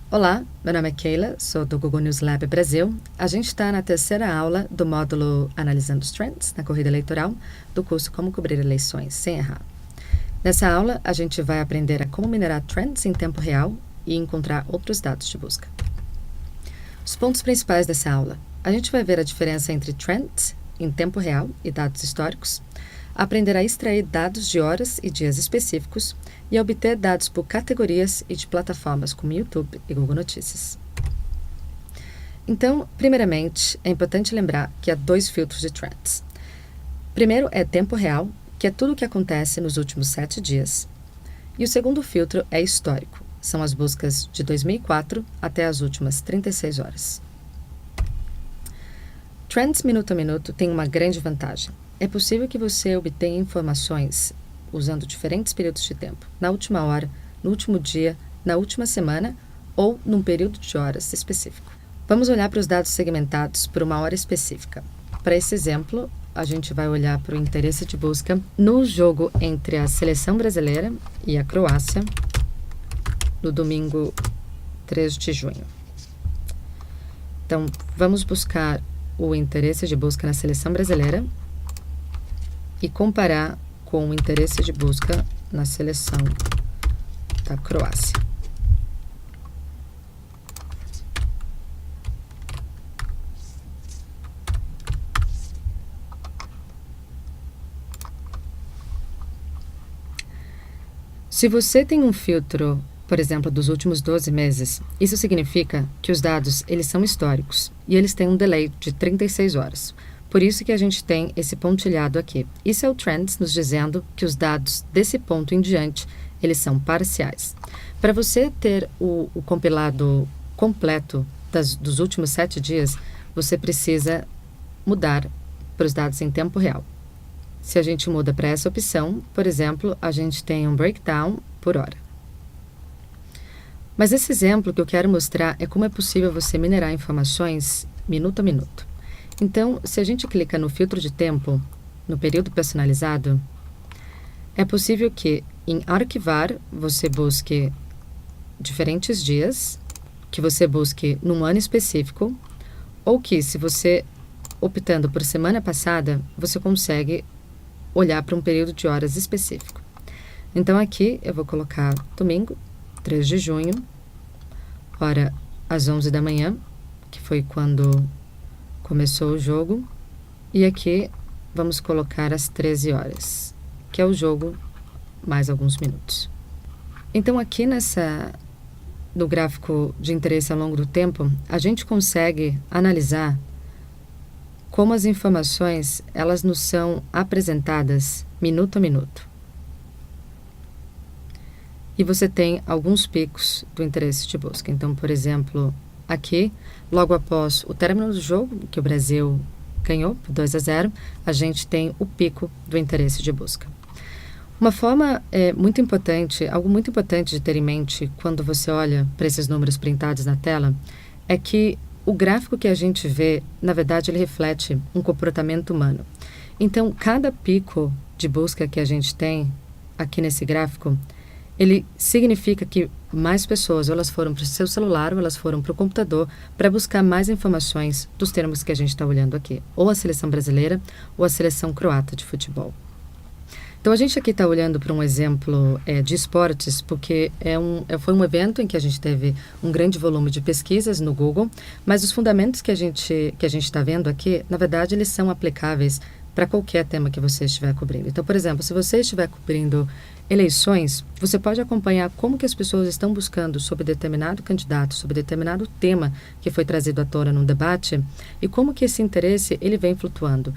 Olá, meu nome é Keila, sou do Google News Lab Brasil. A gente está na terceira aula do módulo Analisando os Trends na corrida eleitoral do curso Como Cobrir Eleições Sem Errar. Nessa aula, a gente vai aprender a como minerar trends em tempo real e encontrar outros dados de busca. Os pontos principais dessa aula. A gente vai ver a diferença entre trends em tempo real e dados históricos, aprender a extrair dados de horas e dias específicos e a obter dados por categorias e de plataformas como YouTube e Google Notícias. Então, primeiramente, é importante lembrar que há dois filtros de trends. Primeiro é tempo real, que é tudo o que acontece nos últimos 7 dias. E o segundo filtro é histórico, são as buscas de 2004 até as últimas 36 horas. Trends minuto a minuto têm uma grande vantagem. É possível que você obtenha informações usando diferentes períodos de tempo, na última hora, no último dia, na última semana ou num período de horas específico. Vamos olhar para os dados segmentados por uma hora específica. Para esse exemplo, a gente vai olhar para o interesse de busca no jogo entre a seleção brasileira e a Croácia, no domingo 3 de junho. Então, vamos buscar o interesse de busca na seleção brasileira e comparar com o interesse de busca na seleção da Croácia. Se você tem um filtro, por exemplo, dos últimos 12 meses, isso significa que os dados eles são históricos e eles têm um delay de 36 horas. Por isso que a gente tem esse pontilhado aqui. Isso é o Trends nos dizendo que os dados desse ponto em diante, eles são parciais. Para você ter o compilado completo dos últimos 7 dias, você precisa mudar para os dados em tempo real. Se a gente muda para essa opção, por exemplo, a gente tem um breakdown por hora. Mas esse exemplo que eu quero mostrar é como é possível você minerar informações minuto a minuto. Então, se a gente clica no filtro de tempo, no período personalizado, é possível que em arquivar você busque diferentes dias, que você busque num ano específico, ou que se você optando por semana passada, você consegue olhar para um período de horas específico. Então aqui eu vou colocar domingo, 3 de junho, hora às 11 da manhã, que foi quando começou o jogo, e aqui vamos colocar às 13 horas, que é o jogo mais alguns minutos. Então aqui no gráfico de interesse ao longo do tempo, a gente consegue analisar como as informações elas nos são apresentadas minuto a minuto. E você tem alguns picos do interesse de busca. Então, por exemplo, aqui, logo após o término do jogo, que o Brasil ganhou por 2-0, a gente tem o pico do interesse de busca. Uma forma muito importante, algo muito importante de ter em mente quando você olha para esses números printados na tela, é que o gráfico que a gente vê, na verdade, ele reflete um comportamento humano. Então, cada pico de busca que a gente tem aqui nesse gráfico, ele significa que mais pessoas, ou elas foram para o seu celular, ou elas foram para o computador, para buscar mais informações dos termos que a gente está olhando aqui, ou a seleção brasileira, ou a seleção croata de futebol. Então, a gente aqui está olhando para um exemplo de esportes, porque foi um evento em que a gente teve um grande volume de pesquisas no Google, mas os fundamentos que a gente está vendo aqui, na verdade, eles são aplicáveis para qualquer tema que você estiver cobrindo. Então, por exemplo, se você estiver cobrindo eleições, você pode acompanhar como que as pessoas estão buscando sobre determinado candidato, sobre determinado tema que foi trazido à tona num debate e como que esse interesse ele vem flutuando.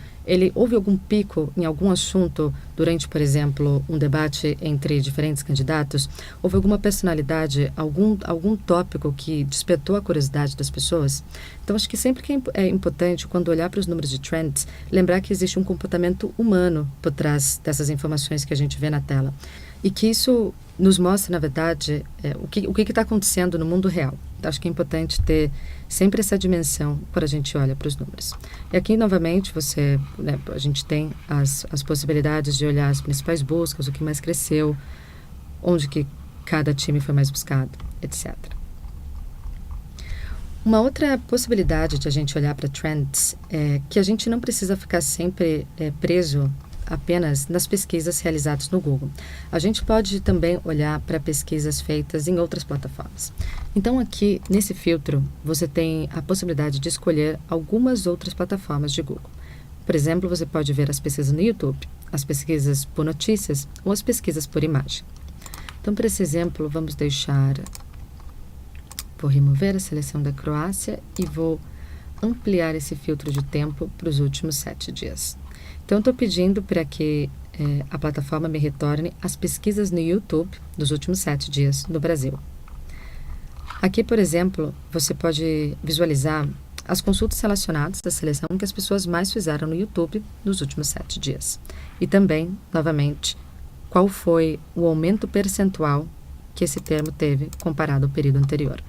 Houve algum pico em algum assunto durante, por exemplo, um debate entre diferentes candidatos? Houve alguma personalidade, algum tópico que despertou a curiosidade das pessoas? Então, acho que sempre que é importante, quando olhar para os números de trends, lembrar que existe um comportamento humano por trás dessas informações que a gente vê na tela. E que isso nos mostra, na verdade, o que está acontecendo no mundo real. Acho que é importante ter sempre essa dimensão quando a gente olha para os números. E aqui, novamente, a gente tem as possibilidades de olhar as principais buscas, o que mais cresceu, onde que cada time foi mais buscado, etc. Uma outra possibilidade de a gente olhar para trends é que a gente não precisa ficar sempre preso apenas nas pesquisas realizadas no Google. A gente pode também olhar para pesquisas feitas em outras plataformas. Então aqui, nesse filtro, você tem a possibilidade de escolher algumas outras plataformas de Google. Por exemplo, você pode ver as pesquisas no YouTube, as pesquisas por notícias ou as pesquisas por imagem. Então, para esse exemplo, vamos deixar... Vou remover a seleção da Croácia e vou ampliar esse filtro de tempo para os últimos 7 dias. Então, estou pedindo para que a plataforma me retorne as pesquisas no YouTube dos últimos 7 dias no Brasil. Aqui, por exemplo, você pode visualizar as consultas relacionadas à seleção que as pessoas mais fizeram no YouTube nos últimos 7 dias. E também, novamente, qual foi o aumento percentual que esse termo teve comparado ao período anterior.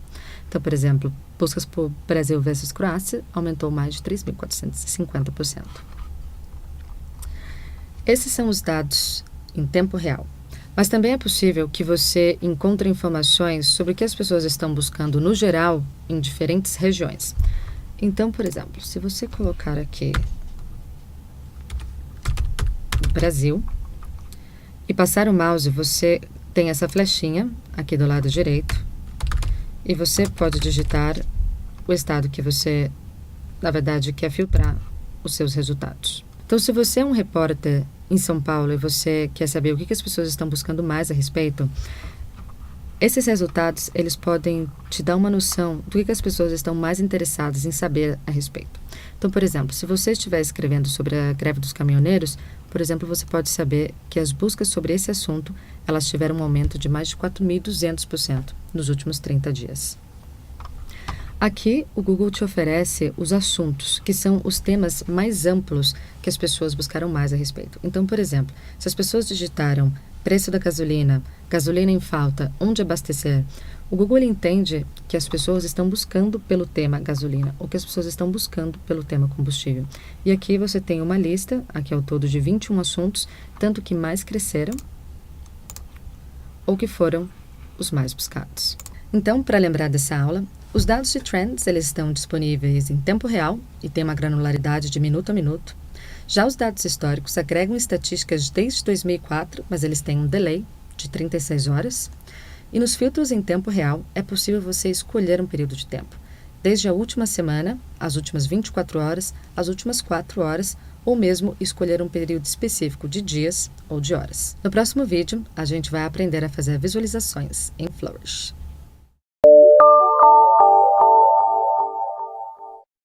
Então, por exemplo, buscas por Brasil versus Croácia aumentou mais de 3.450%. Esses são os dados em tempo real. Mas também é possível que você encontre informações sobre o que as pessoas estão buscando no geral em diferentes regiões. Então, por exemplo, se você colocar aqui Brasil e passar o mouse, você tem essa flechinha aqui do lado direito e você pode digitar o estado que você, na verdade, quer filtrar os seus resultados. Então, se você é um repórter em São Paulo e você quer saber o que as pessoas estão buscando mais a respeito, esses resultados, eles podem te dar uma noção do que as pessoas estão mais interessadas em saber a respeito. Então, por exemplo, se você estiver escrevendo sobre a greve dos caminhoneiros, por exemplo, você pode saber que as buscas sobre esse assunto, elas tiveram um aumento de mais de 4.200% nos últimos 30 dias. Aqui, o Google te oferece os assuntos, que são os temas mais amplos que as pessoas buscaram mais a respeito. Então, por exemplo, se as pessoas digitaram preço da gasolina, gasolina em falta, onde abastecer, o Google entende que as pessoas estão buscando pelo tema gasolina ou que as pessoas estão buscando pelo tema combustível. E aqui você tem uma lista, aqui ao todo de 21 assuntos, tanto que mais cresceram ou que foram os mais buscados. Então, para lembrar dessa aula, os dados de Trends eles estão disponíveis em tempo real e têm uma granularidade de minuto a minuto. Já os dados históricos agregam estatísticas desde 2004, mas eles têm um delay de 36 horas. E nos filtros em tempo real, é possível você escolher um período de tempo, desde a última semana, as últimas 24 horas, as últimas 4 horas, ou mesmo escolher um período específico de dias ou de horas. No próximo vídeo, a gente vai aprender a fazer visualizações em Flourish.